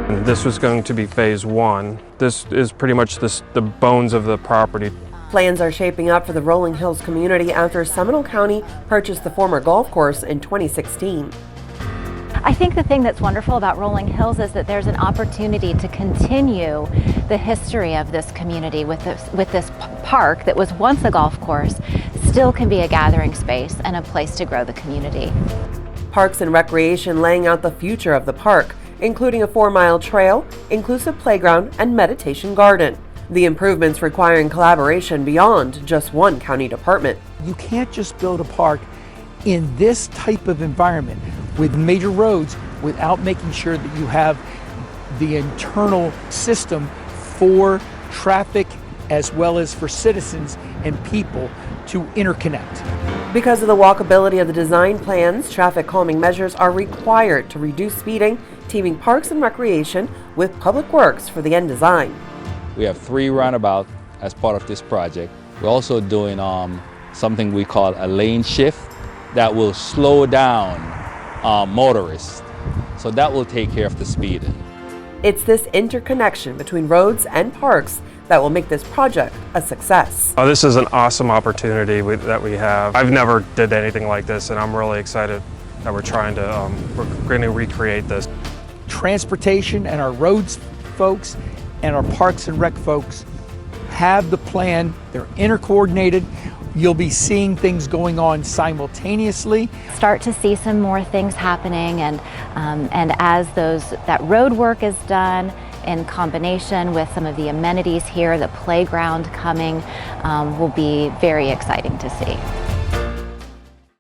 And this was going to be phase one. This is pretty much the bones of the property. Plans are shaping up for the Rolling Hills community after Seminole County purchased the former golf course in 2016. I think the thing that's wonderful about Rolling Hills is that there's an opportunity to continue the history of this community with this park that was once a golf course, still can be a gathering space and a place to grow the community. Parks and Recreation laying out the future of the park, including a 4-mile trail, inclusive playground, and meditation garden. The improvements requiring collaboration beyond just one county department. You can't just build a park in this type of environment with major roads without making sure that you have the internal system for traffic as well as for citizens and people to interconnect. Because of the walkability of the design plans, traffic calming measures are required to reduce speeding, teaming Parks and Recreation with Public Works for the end design. We have 3 roundabouts as part of this project. We're also doing something we call a lane shift that will slow down motorists. So that will take care of the speeding. It's this interconnection between roads and parks that will make this project a success. This is an awesome opportunity that we have. I've never did anything like this, and I'm really excited that we're going to recreate this. Transportation and our roads folks and our Parks and Rec folks have the plan. They're intercoordinated. You'll be seeing things going on simultaneously. Start to see some more things happening, and as that road work is done in combination with some of the amenities here, the playground coming, will be very exciting to see.